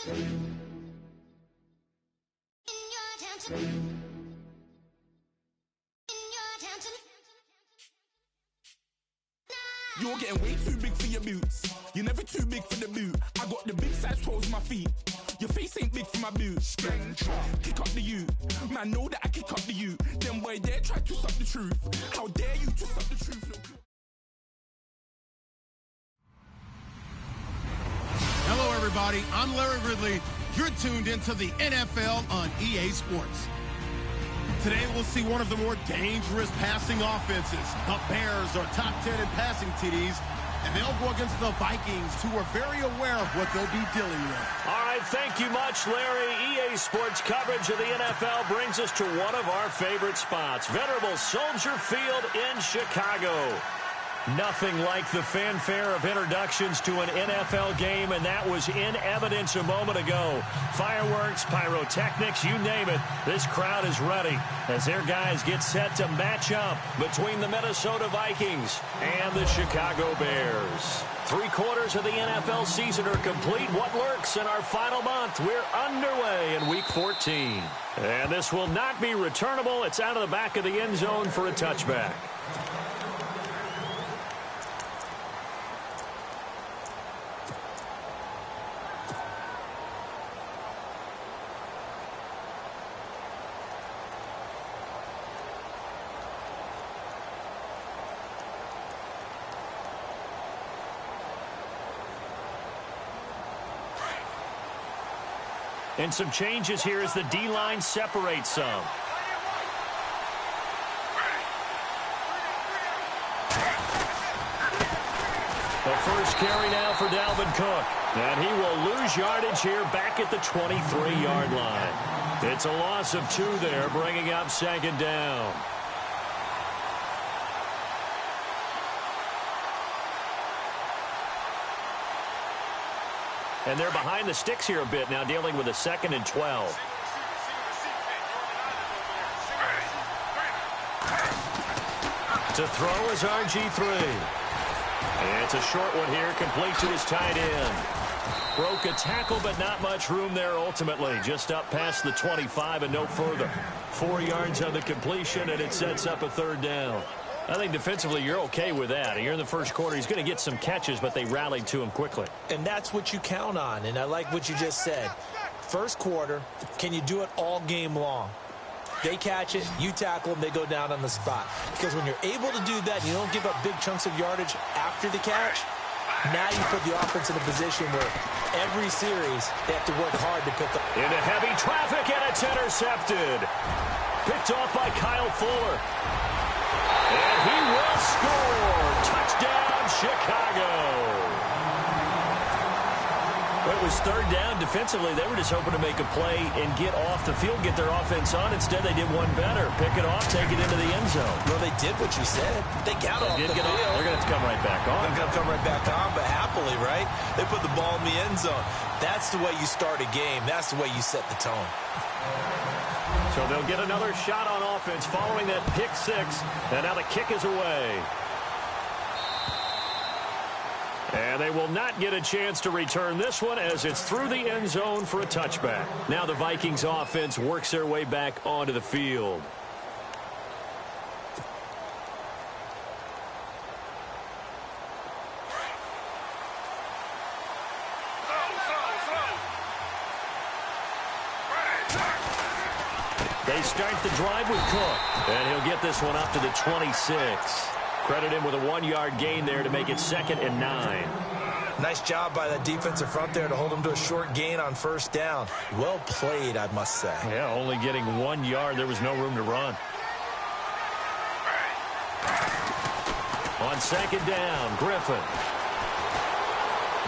You're getting way too big for your boots. You're never too big for the boot. I got the big size 12s on my feet. Your face ain't big for my boots. Kick up the you. Man, know that I kick up the you. Then boy dare try to suck the truth. How dare you to suck the truth? Hello, everybody. I'm Larry Ridley. You're tuned into the NFL on EA Sports. Today, we'll see one of the more dangerous passing offenses. The Bears are top 10 in passing TDs, and they'll go against the Vikings, who are very aware of what they'll be dealing with. All right, thank you much, Larry. EA Sports coverage of the NFL brings us to one of our favorite spots, venerable Soldier Field in Chicago. Nothing like the fanfare of introductions to an NFL game, and that was in evidence a moment ago. Fireworks, pyrotechnics, you name it. This crowd is ready as their guys get set to match up between the Minnesota Vikings and the Chicago Bears. 3/4 of the NFL season are complete. What lurks in our final month? We're underway in Week 14. And this will not be returnable. It's out of the back of the end zone for a touchback. And some changes here as the D-line separates some. The first carry now for Dalvin Cook. And he will lose yardage here back at the 23-yard line. It's a loss of 2 there, bringing up second down. And they're behind the sticks here a bit now, dealing with a 2nd and 12. To throw is RG3. And it's a short one here, complete to his tight end. Broke a tackle, but not much room there ultimately. Just up past the 25 and no further. 4 yards on the completion, and it sets up a 3rd down. I think defensively you're okay with that. Here in the first quarter, he's going to get some catches, but they rallied to him quickly. And that's what you count on, and I like what you just said. First quarter, can you do it all game long? They catch it, you tackle them, they go down on the spot. Because when you're able to do that, you don't give up big chunks of yardage after the catch, now you put the offense in a position where every series they have to work hard to pick up. Into heavy traffic, and it's intercepted. Picked off by Kyle Fuller. And he will score. Touchdown, Chicago. Well, it was 3rd down. Defensively, they were just hoping to make a play and get off the field, get their offense on. Instead, they did one better. Pick it off, take it into the end zone. Well, they did what you said. They got off the field. They're going to come right back on. They're going to come right back on, but happily, right? They put the ball in the end zone. That's the way you start a game. That's the way you set the tone. So they'll get another shot on offense following that pick 6. And now the kick is away. And they will not get a chance to return this one as it's through the end zone for a touchback. Now the Vikings offense works their way back onto the field. They start the drive with Cook, and he'll get this one up to the 26. Credit him with a 1-yard gain there to make it 2nd and 9. Nice job by that defensive front there to hold him to a short gain on 1st down. Well played, I must say. Yeah, only getting 1 yard. There was no room to run. On 2nd down, Griffin.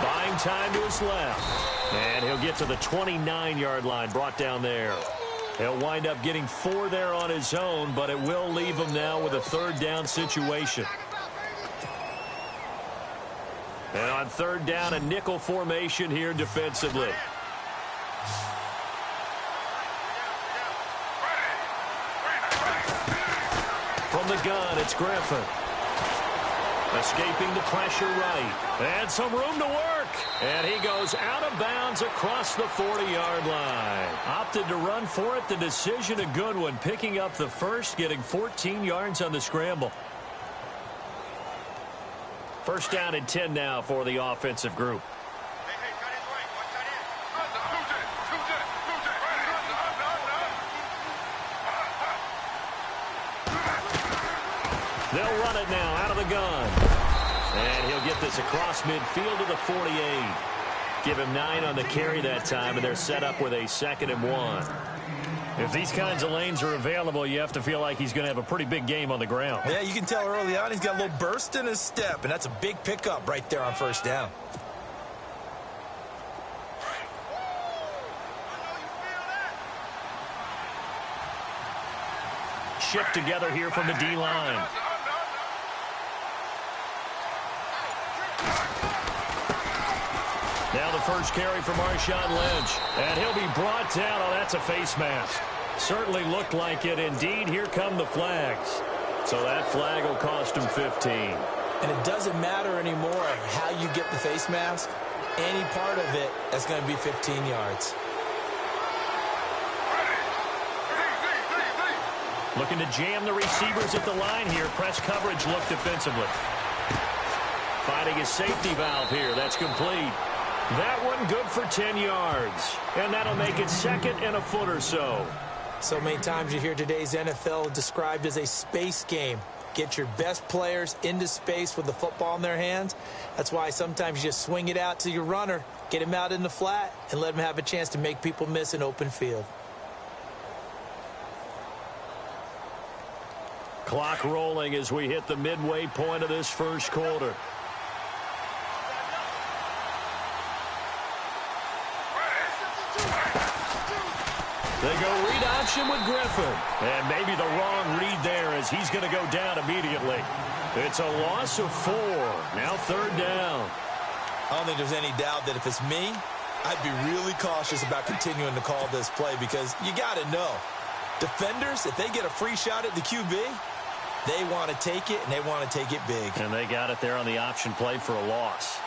Buying time to his left. And he'll get to the 29-yard line, brought down there. He'll wind up getting 4 there on his own, but it will leave him now with a 3rd down situation. And on 3rd down, a nickel formation here defensively. From the gun, it's Griffin. Escaping the pressure right. And some room to work. And he goes out of bounds across the 40-yard line. Opted to run for it. The decision a good one. Picking up the first, getting 14 yards on the scramble. First down and 10 now for the offensive group. They'll run it now out of the gun. And he'll get this across midfield to the 48. Give him 9 on the carry that time, and they're set up with a 2nd and 1. If these kinds of lanes are available, you have to feel like he's going to have a pretty big game on the ground. Yeah, you can tell early on he's got a little burst in his step, and that's a big pickup right there on first down. Shift together here from the D-line. Now the first carry for Marshawn Lynch. And he'll be brought down. Oh, that's a face mask. Certainly looked like it. Indeed, here come the flags. So that flag will cost him 15. And it doesn't matter anymore how you get the face mask. Any part of it, that's going to be 15 yards. Looking to jam the receivers at the line here. Press coverage look defensively. Finding his safety valve here. That's complete. That one good for 10 yards. And that'll make it 2nd and a foot or so. So many times you hear today's NFL described as a space game. Get your best players into space with the football in their hands. That's why sometimes you just swing it out to your runner, get him out in the flat, and let him have a chance to make people miss an open field. Clock rolling as we hit the midway point of this first quarter. They go read option with Griffin. And maybe the wrong read there as he's going to go down immediately. It's a loss of 4. Now 3rd down. I don't think there's any doubt that if it's me, I'd be really cautious about continuing to call this play because you got to know. Defenders, if they get a free shot at the QB, they want to take it, and they want to take it big. And they got it there on the option play for a loss.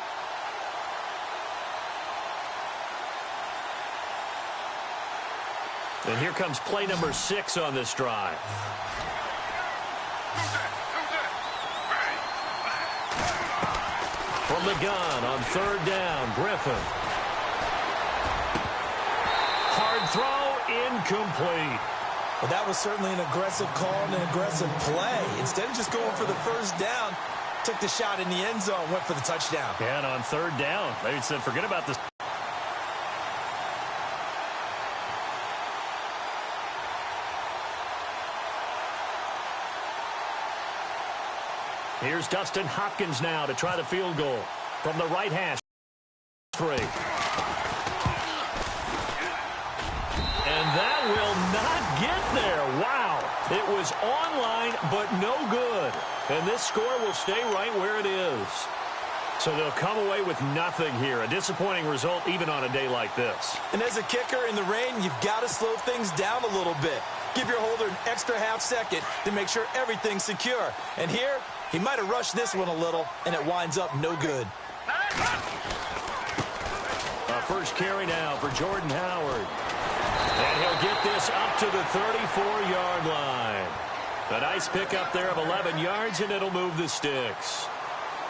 And here comes play number 6 on this drive. From the gun on 3rd down, Griffin. Hard throw, incomplete. Well, that was certainly an aggressive call and an aggressive play. Instead of just going for the first down, took the shot in the end zone, went for the touchdown. Yeah, and on 3rd down, they said, forget about this. Here's Dustin Hopkins now to try the field goal from the right hash. 3. And that will not get there. Wow. It was online, but no good. And this score will stay right where it is. So they'll come away with nothing here. A disappointing result even on a day like this. And as a kicker in the rain, you've got to slow things down a little bit. Give your holder an extra half second to make sure everything's secure. And here, he might have rushed this one a little, and it winds up no good. First carry now for Jordan Howard. And he'll get this up to the 34-yard line. A nice pickup there of 11 yards, and it'll move the sticks.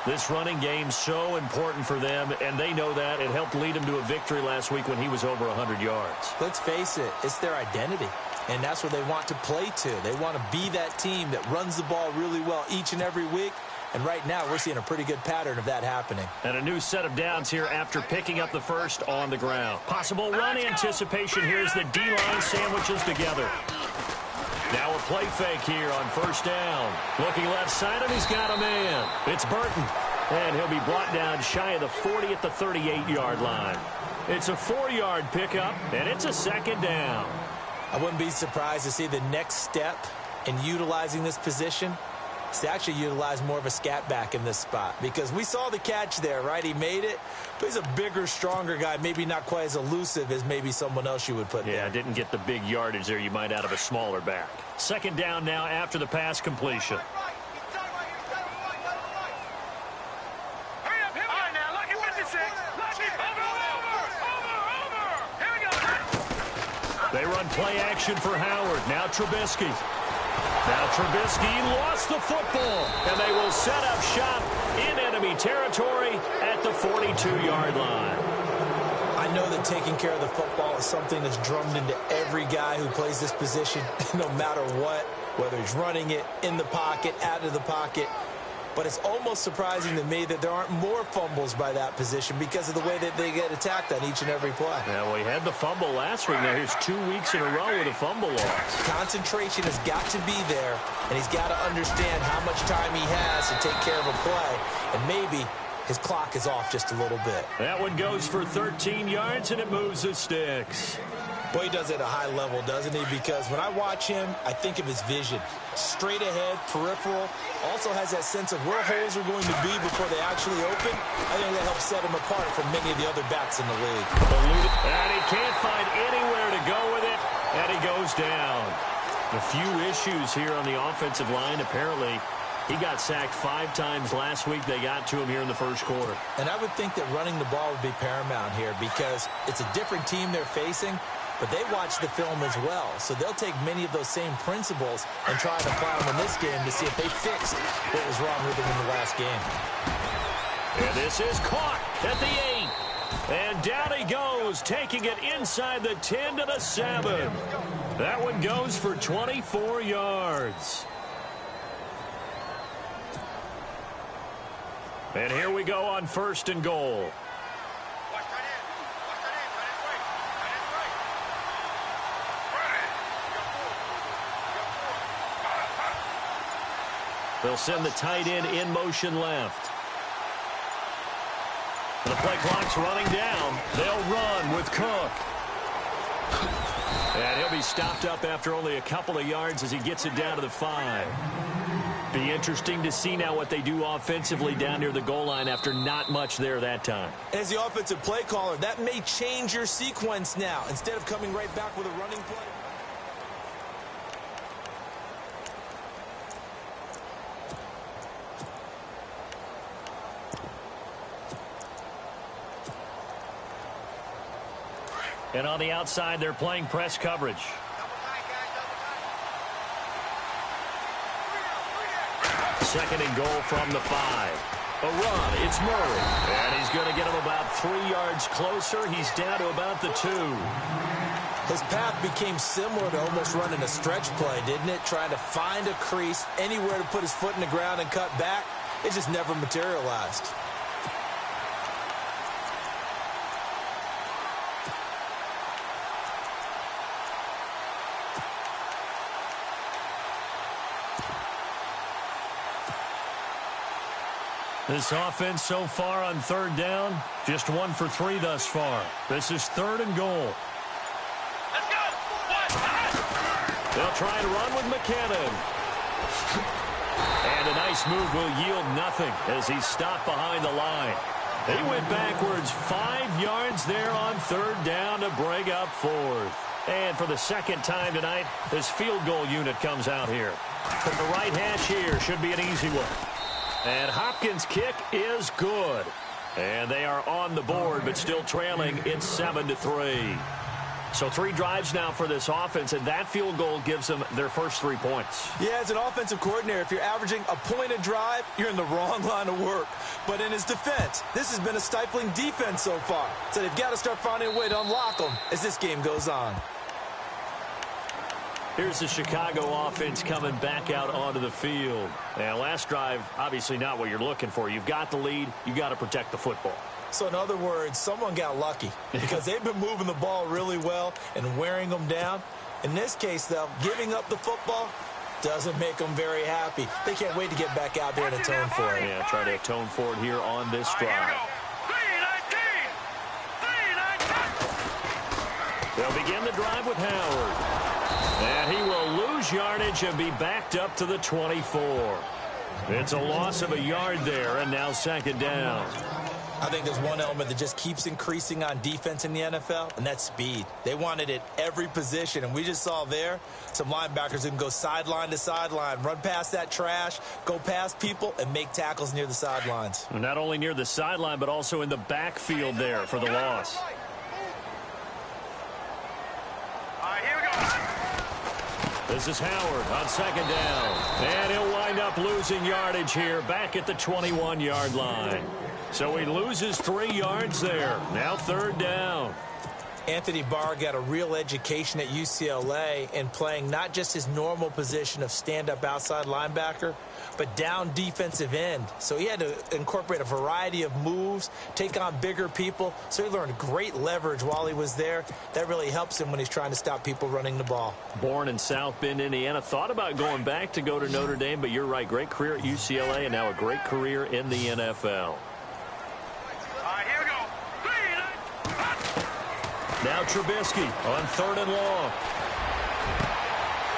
This running game's so important for them, and they know that. It helped lead them to a victory last week when he was over 100 yards. Let's face it, it's their identity, and that's what they want to play to. They want to be that team that runs the ball really well each and every week, and right now we're seeing a pretty good pattern of that happening. And a new set of downs here after picking up the first on the ground. Possible run anticipation here as the D-line sandwiches together. Now a play fake here on first down. Looking left side, and he's got a man. It's Burton. And he'll be brought down shy of the 40 at the 38-yard line. It's a 4-yard pickup, and it's a second down. I wouldn't be surprised to see the next step in utilizing this position is to actually utilize more of a scat back in this spot. Because we saw the catch there, right? He made it, but he's a bigger, stronger guy, maybe not quite as elusive as maybe someone else you would put there. Yeah, didn't get the big yardage there you might out of a smaller back. Second down now after the pass completion. They run play action for Howard. Now Trubisky. Now Trubisky lost the football, and they will set up shop in enemy territory at the 42-yard line. I know that taking care of the football is something that's drummed into every guy who plays this position, no matter what, whether he's running it, in the pocket, out of the pocket. But it's almost surprising to me that there aren't more fumbles by that position because of the way that they get attacked on each and every play. Yeah, well, he had the fumble last week. Now here's 2 weeks in a row with a fumble loss. Concentration has got to be there, and he's got to understand how much time he has to take care of a play, and maybe his clock is off just a little bit. That one goes for 13 yards, and it moves the sticks. Boy, he does it at a high level, doesn't he? Because when I watch him, I think of his vision. Straight ahead, peripheral, also has that sense of where holes are going to be before they actually open. I think that helps set him apart from many of the other backs in the league. And he can't find anywhere to go with it, and he goes down. A few issues here on the offensive line. Apparently, he got sacked 5 times last week. They got to him here in the first quarter. And I would think that running the ball would be paramount here because it's a different team they're facing, but they watch the film as well. So they'll take many of those same principles and try to apply them in this game to see if they fixed what was wrong with them in the last game. And this is caught at the 8. And down he goes, taking it inside the 10 to the 7. That one goes for 24 yards. And here we go on 1st and goal. They'll send the tight end in motion left. The play clock's running down. They'll run with Cook. And he'll be stopped up after only a couple of yards as he gets it down to the 5. Be interesting to see now what they do offensively down near the goal line after not much there that time. As the offensive play caller, that may change your sequence now. Instead of coming right back with a running play. And on the outside, they're playing press coverage. Second and goal from the 5. A run, it's Murray. And he's going to get him about 3 yards closer. He's down to about the 2. His path became similar to almost running a stretch play, didn't it? Trying to find a crease, anywhere to put his foot in the ground and cut back. It just never materialized. This offense so far on 3rd down, just 1 for 3 thus far. This is 3rd and goal. Let's go! They'll try and run with McKinnon. And a nice move will yield nothing as he's stopped behind the line. He went backwards 5 yards there on 3rd down to bring up 4th. And for the second time tonight, this field goal unit comes out here. From the right hash here, should be an easy one. And Hopkins' kick is good. And they are on the board, but still trailing. It's 7-3. So 3 drives now for this offense, and that field goal gives them their first 3 points. Yeah, as an offensive coordinator, if you're averaging a point a drive, you're in the wrong line of work. But in his defense, this has been a stifling defense so far. So they've got to start finding a way to unlock them as this game goes on. Here's the Chicago offense coming back out onto the field. And last drive, obviously not what you're looking for. You've got the lead. You've got to protect the football. So in other words, someone got lucky because they've been moving the ball really well and wearing them down. In this case, though, giving up the football doesn't make them very happy. They can't wait to get back out there and atone for it. Yeah, try to atone for it here on this drive. They'll begin the drive with Howard. And he will lose yardage and be backed up to the 24. It's a loss of a yard there, and now 2nd down. I think there's one element that just keeps increasing on defense in the NFL, and that's speed. They want it at every position, and we just saw there some linebackers who can go sideline to sideline, run past that trash, go past people, and make tackles near the sidelines. Not only near the sideline, but also in the backfield there for the loss. All right, here This is Howard on second down. And he'll wind up losing yardage here back at the 21-yard line. So he loses 3 yards there. Now third down. Anthony Barr got a real education at UCLA in playing not just his normal position of stand-up outside linebacker, but down defensive end. So he had to incorporate a variety of moves, take on bigger people. So he learned great leverage while he was there. That really helps him when he's trying to stop people running the ball. Born in South Bend, Indiana. Thought about going back to go to Notre Dame, but you're right. Great career at UCLA and now a great career in the NFL. Now Trubisky on third and long.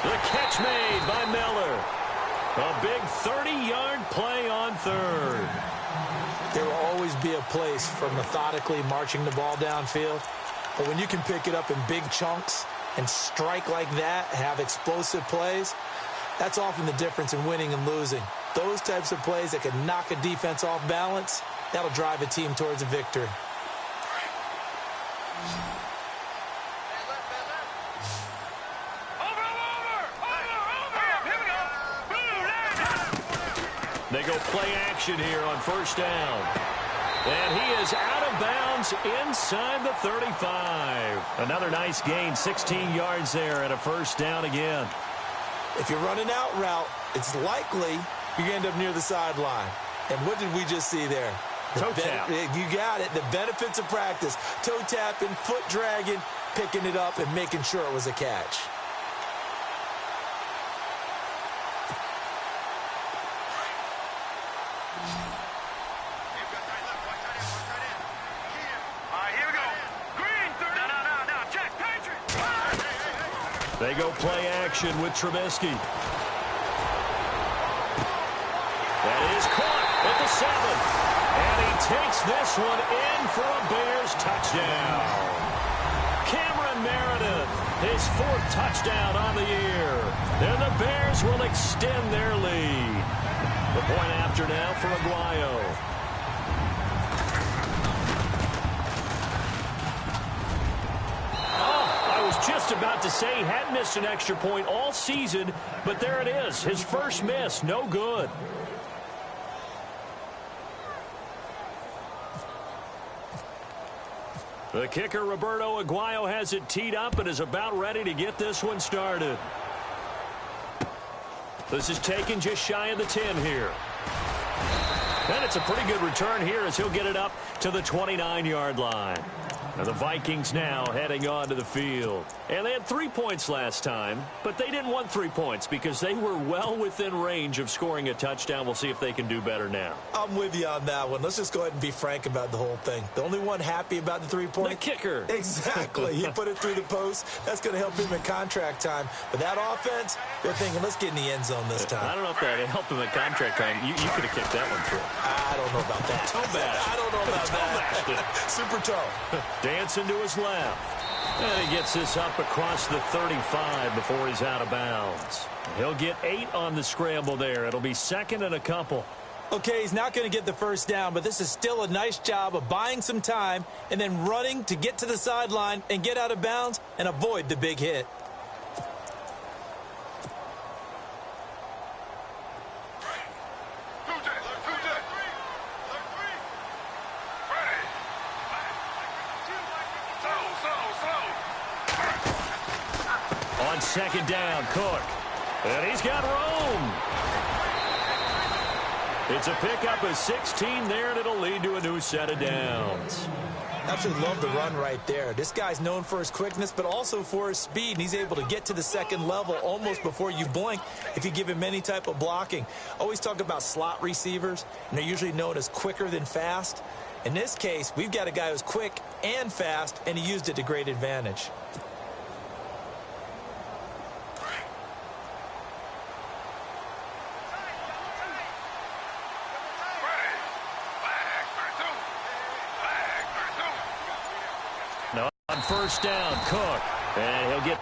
The catch made by Miller. A big 30-yard play on third. There will always be a place for methodically marching the ball downfield. But when you can pick it up in big chunks and strike like that, have explosive plays, that's often the difference in winning and losing. Those types of plays that can knock a defense off balance, that'll drive a team towards a victory. They go play action here on first down. And he is out of bounds inside the 35. Another nice gain, 16 yards there and a first down again. If you're running out route, it's likely you end up near the sideline. And what did we just see there? Toe tap. You got it. The benefits of practice. Toe tapping, foot dragging, picking it up, and making sure it was a catch. They go play action with Trubisky. That is caught at the 7. And he takes this one in for a Bears touchdown. Cameron Meredith, his 4th touchdown on the year. And the Bears will extend their lead. The point after now for Aguayo. Just about to say he hadn't missed an extra point all season, but there it is. His first miss, no good. The kicker, Roberto Aguayo, has it teed up and is about ready to get this one started. This is taken just shy of the 10 here. And it's a pretty good return here as he'll get it up to the 29-yard line. Now the Vikings now heading on to the field. And they had 3 points last time, but they didn't want 3 points because they were well within range of scoring a touchdown. We'll see if they can do better now. I'm with you on that one. Let's just go ahead and be frank about the whole thing. The only one happy about the 3-point? The kicker. Exactly. He put it through the post. That's going to help him in contract time. But that offense, they're thinking, let's get in the end zone this time. I don't know if that helped him in contract time. You could have kicked that one through. I don't know about that. Toe bash. I don't know about that. Super toe. Dancing to his left. And he gets this up across the 35 before he's out of bounds. He'll get 8 on the scramble there. It'll be 2nd and a couple. Okay, he's not going to get the first down, but this is still a nice job of buying some time and then running to get to the sideline and get out of bounds and avoid the big hit. On second down, Cook. And he's got room. It's a pickup of 16 there, and it'll lead to a new set of downs. Absolutely love the run right there. This guy's known for his quickness, but also for his speed, and he's able to get to the second level almost before you blink if you give him any type of blocking. Always talk about slot receivers, and they're usually known as quicker than fast. In this case, we've got a guy who's quick and fast, and he used it to great advantage. Now on first down, Cook. And he'll get